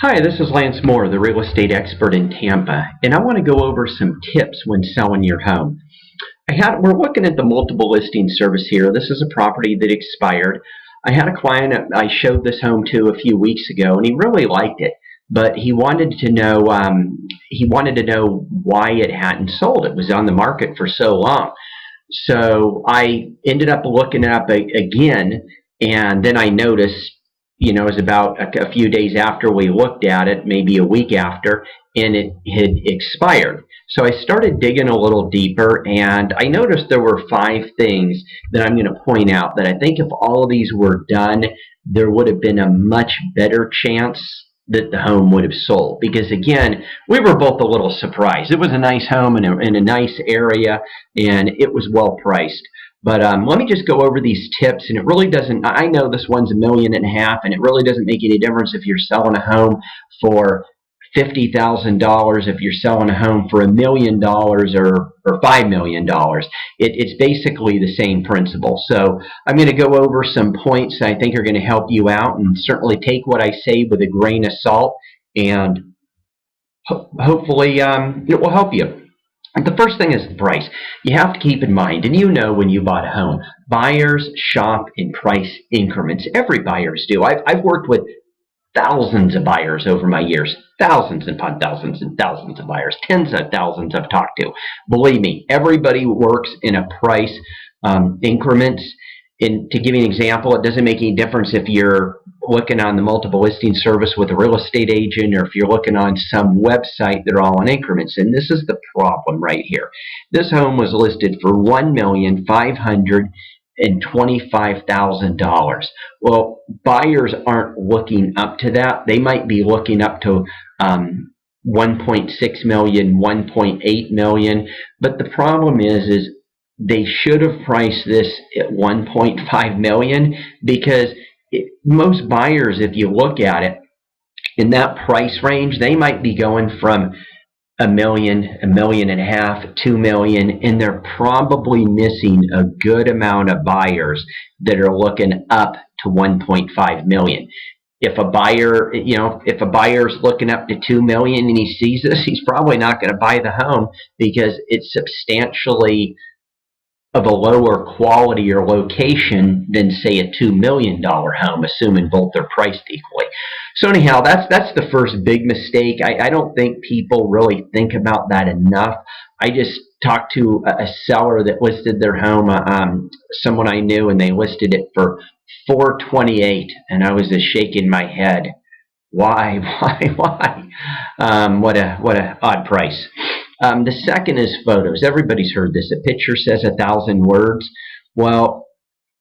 Hi, this is Lance Mohr, the real estate expert in Tampa, and I want to go over some tips when selling your home. We're looking at the multiple listing service here. This is a property that expired. I had a client I showed this home to a few weeks ago, and he really liked it, but he wanted to know why it hadn't sold. It was on the market for so long. So I ended up looking it up again, and then I noticed, it was about a few days after we looked at it, maybe a week after, and it had expired. So I started digging a little deeper, and I noticed there were 5 things that I'm going to point out that I think if all of these were done, there would have been a much better chance that the home would have sold. Because again, we were both a little surprised. It was a nice home in a nice area, and it was well priced. But let me just go over these tips, and it really doesn't, I know this one's $1.5 million, and it really doesn't make any difference if you're selling a home for $50,000, if you're selling a home for $1 million or $5 million. It's basically the same principle. So I'm going to go over some points I think are going to help you out, and certainly take what I say with a grain of salt, and hopefully it will help you. The first thing is the price. You have to keep in mind, and when you bought a home, buyers shop in price increments. Every buyers do. I've worked with thousands of buyers over my years, thousands upon thousands and thousands of buyers, tens of thousands I've talked to. Believe me, everybody works in a price increments. And to give you an example, it doesn't make any difference if you're looking on the multiple listing service with a real estate agent, or if you're looking on some website, they're all in increments. And this is the problem right here. This home was listed for $1,525,000. Well, buyers aren't looking up to that. They might be looking up to 1.6 million, 1.8 million. But the problem is they should have priced this at 1.5 million, because most buyers, if you look at it in that price range, they might be going from $1 million, $1.5 million, $2 million, and they're probably missing a good amount of buyers that are looking up to 1.5 million. If a buyer's looking up to 2 million and he sees this, he's probably not going to buy the home, because it's substantially of a lower quality or location than, say, a $2 million home, assuming both are priced equally. So anyhow, that's the first big mistake. I don't think people really think about that enough. I just talked to a seller that listed their home, someone I knew, and they listed it for $428, and I was just shaking my head. Why? What a odd price. The second is photos. Everybody's heard this. A picture says 1,000 words. Well,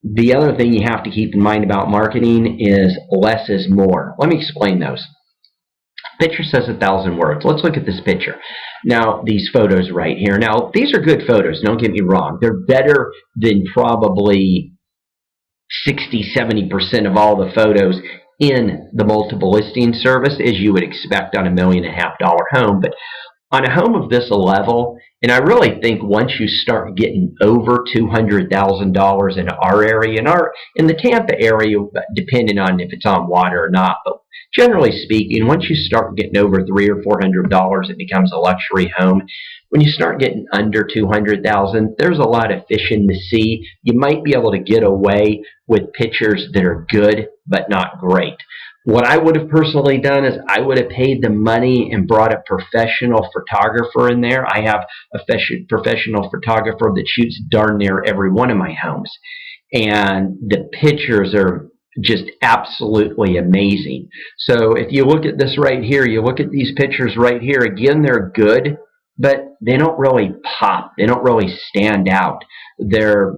the other thing you have to keep in mind about marketing is less is more. Let me explain those. Picture says 1,000 words. Let's look at this picture. Now, these photos right here. Now, these are good photos. Don't get me wrong. They're better than probably 60–70% of all the photos in the multiple listing service, as you would expect on a $1.5 million home. But on a home of this level, and I really think once you start getting over $200,000 in our area, in the Tampa area, depending on if it's on water or not, but generally speaking, once you start getting over $300 or $400, it becomes a luxury home. When you start getting under $200,000, there's a lot of fish in the sea. You might be able to get away with pictures that are good but not great. What I would have personally done is I would have paid the money and brought a professional photographer in there. I have a professional photographer that shoots darn near every one of my homes. And the pictures are just absolutely amazing. So if you look at this right here, you look at these pictures right here, again, they're good, but they don't really pop. They don't really stand out. They're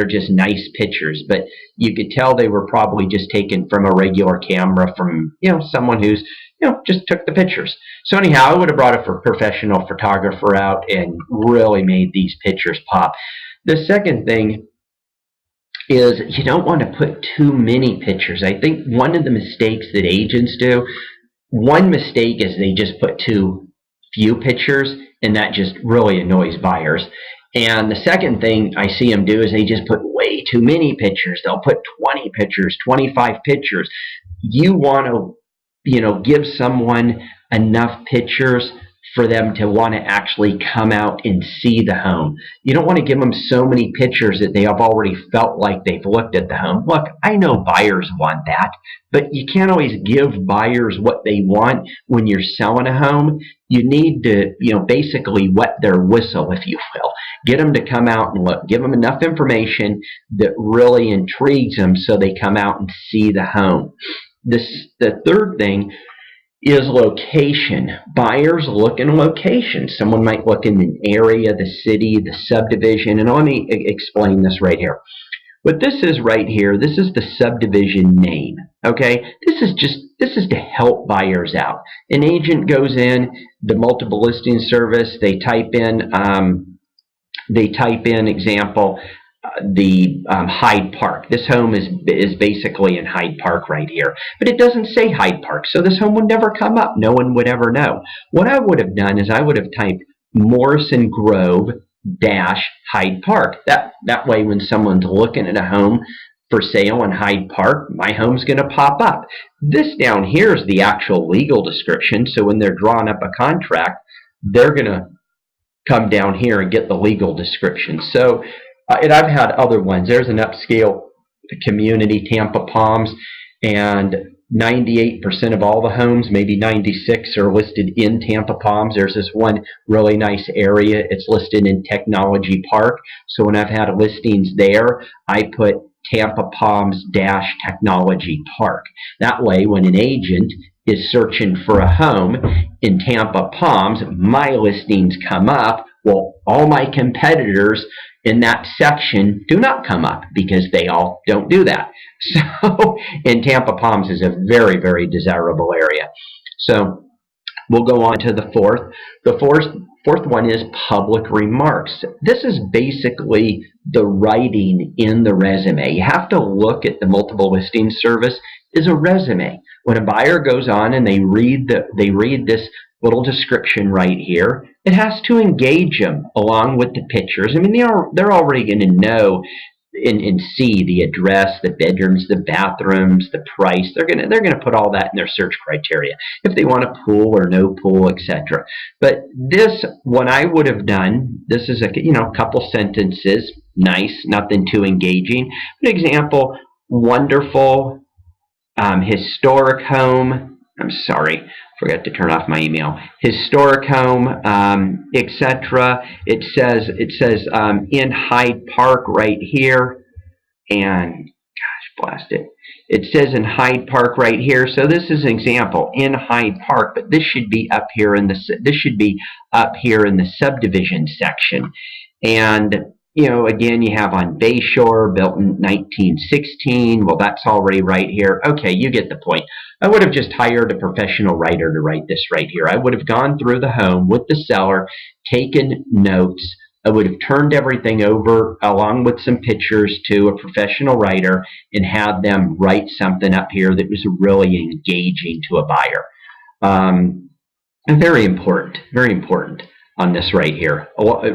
just nice pictures, but you could tell they were probably just taken from a regular camera from, someone who's, just took the pictures. So anyhow, I would have brought a professional photographer out and really made these pictures pop. The second thing is you don't want to put too many pictures. I think one of the mistakes that agents do, one mistake is they just put too few pictures, and that just really annoys buyers. And the second thing I see them do is they just put way too many pictures. They'll put 20 pictures, 25 pictures. You want to give someone enough pictures for them to want to actually come out and see the home. You don't want to give them so many pictures that they have already felt like they've looked at the home. Look, I know buyers want that, but you can't always give buyers what they want when you're selling a home. You need to, basically wet their whistle, if you will. Get them to come out and look. Give them enough information that really intrigues them so they come out and see the home. The third thing is location. Buyers look in location. Someone might look in an area, the city, the subdivision, and let me explain this right here. What this is right here, this is the subdivision name. Okay, this is to help buyers out. An agent goes in the multiple listing service. They type in example, the Hyde Park. This home is basically in Hyde Park right here, but it doesn't say Hyde Park, so this home would never come up. No one would ever know. What I would have done is I would have typed Morrison Grove dash Hyde Park. That way, when someone's looking at a home for sale in Hyde Park, my home's going to pop up. This down here is the actual legal description, so when they're drawing up a contract, they're going to come down here and get the legal description. So, and I've had other ones. There's an upscale community, Tampa Palms, and 98% of all the homes, maybe 96, are listed in Tampa Palms. There's this one really nice area. It's listed in Technology Park. So when I've had listings there, I put Tampa Palms dash Technology Park. That way, when an agent is searching for a home in Tampa Palms, my listings come up. Well, all my competitors in that section do not come up because they all don't do that. So, and Tampa Palms is a very, very desirable area. So, we'll go on to the fourth. The fourth one is public remarks. This is basically the writing in the resume. You have to look at the multiple listing service as a resume. When a buyer goes on and they read this little description right here, it has to engage them along with the pictures. I mean, they're already going to know and see the address, the bedrooms, the bathrooms, the price. They're gonna put all that in their search criteria if they want a pool or no pool, etc. But this, what I would have done, this is a couple sentences, nice, nothing too engaging. An example: wonderful, historic home. I'm sorry, forgot to turn off my email. Historic home, etc. It says in Hyde Park right here, and gosh, blast it. It says in Hyde Park right here. So this is an example in Hyde Park, but this should be up here in the subdivision section. And again, you have on Bayshore, built in 1916. Well, that's already right here. Okay, you get the point. I would have just hired a professional writer to write this right here. I would have gone through the home with the seller, taken notes. I would have turned everything over along with some pictures to a professional writer and had them write something up here that was really engaging to a buyer. Very important on this right here.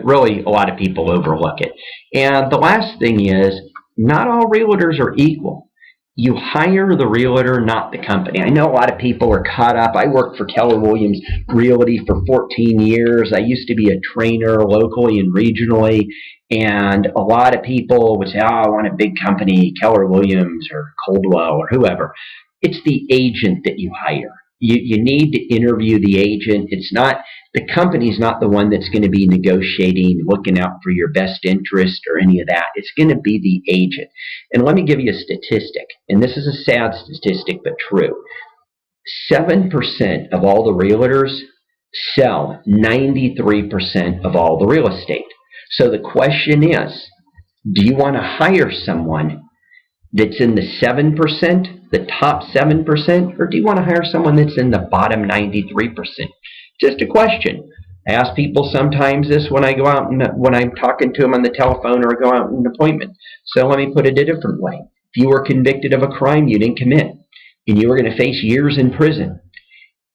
Really, a lot of people overlook it. And the last thing is, not all realtors are equal. You hire the realtor, not the company. I know a lot of people are caught up. I worked for Keller Williams Realty for 14 years. I used to be a trainer locally and regionally. And a lot of people would say, oh, I want a big company, Keller Williams or Coldwell or whoever. It's the agent that you hire. You need to interview the agent. The company's not the one that's going to be negotiating, looking out for your best interest or any of that. It's going to be the agent. And let me give you a statistic, and this is a sad statistic but true. 7% of all the realtors sell 93% of all the real estate. So the question is, do you want to hire someone that's in the 7%, the top 7%, or do you want to hire someone that's in the bottom 93%? Just a question. I ask people sometimes this when I go out and when I'm talking to them on the telephone or go out on an appointment. So let me put it a different way. If you were convicted of a crime you didn't commit and you were going to face years in prison,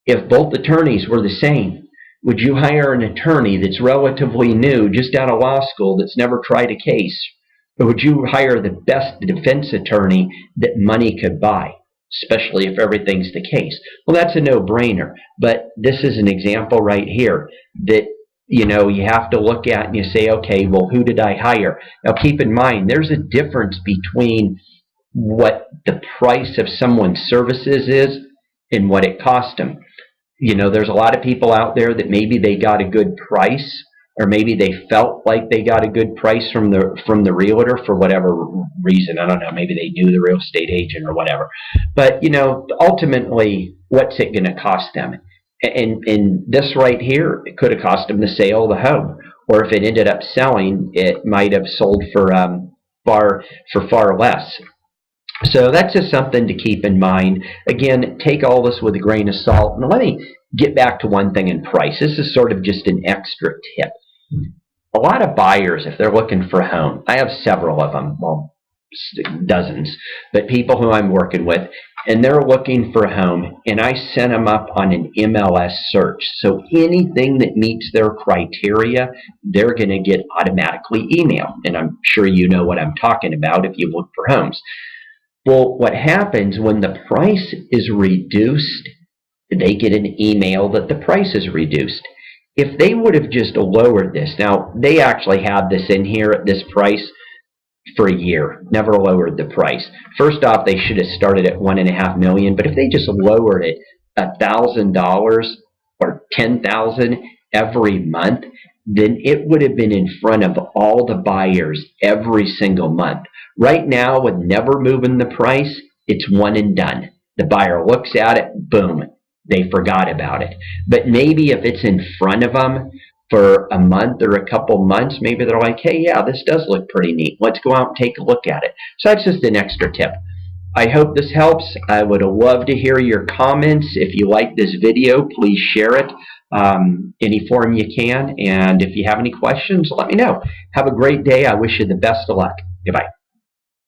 if both attorneys were the same, would you hire an attorney that's relatively new, just out of law school, that's never tried a case? Or would you hire the best defense attorney that money could buy? especially if everything's the case. Well, that's a no-brainer. But this is an example right here that you have to look at and you say, okay, well, who did I hire? Now, keep in mind, there's a difference between what the price of someone's services is and what it cost them. There's a lot of people out there that maybe they got a good price, or maybe they felt like they got a good price from the realtor for whatever reason. I don't know. Maybe they knew the real estate agent or whatever. But ultimately, what's it going to cost them? And this right here, it could have cost them the sale of the home, or if it ended up selling, it might have sold for far less. So that's just something to keep in mind. Again, take all this with a grain of salt. And let me get back to one thing in price. This is sort of just an extra tip. A lot of buyers, if they're looking for a home, I have several of them, well, dozens, but people who I'm working with, and they're looking for a home, and I send them up on an MLS search. So anything that meets their criteria, they're going to get automatically emailed. And I'm sure you know what I'm talking about if you look for homes. Well, what happens when the price is reduced, they get an email that the price is reduced. If they would have just lowered this, now they actually have this in here at this price for a year, never lowered the price. First off, they should have started at $1.5 million, but if they just lowered it $1,000 or $10,000 every month, then it would have been in front of all the buyers every single month. Right now, with never moving the price, it's one and done. The buyer looks at it, boom, they forgot about it. But maybe if it's in front of them for a month or a couple months, maybe they're like, hey, yeah, this does look pretty neat. Let's go out and take a look at it. So that's just an extra tip. I hope this helps. I would love to hear your comments. If you like this video, please share it any form you can. And if you have any questions, let me know. Have a great day. I wish you the best of luck. Goodbye.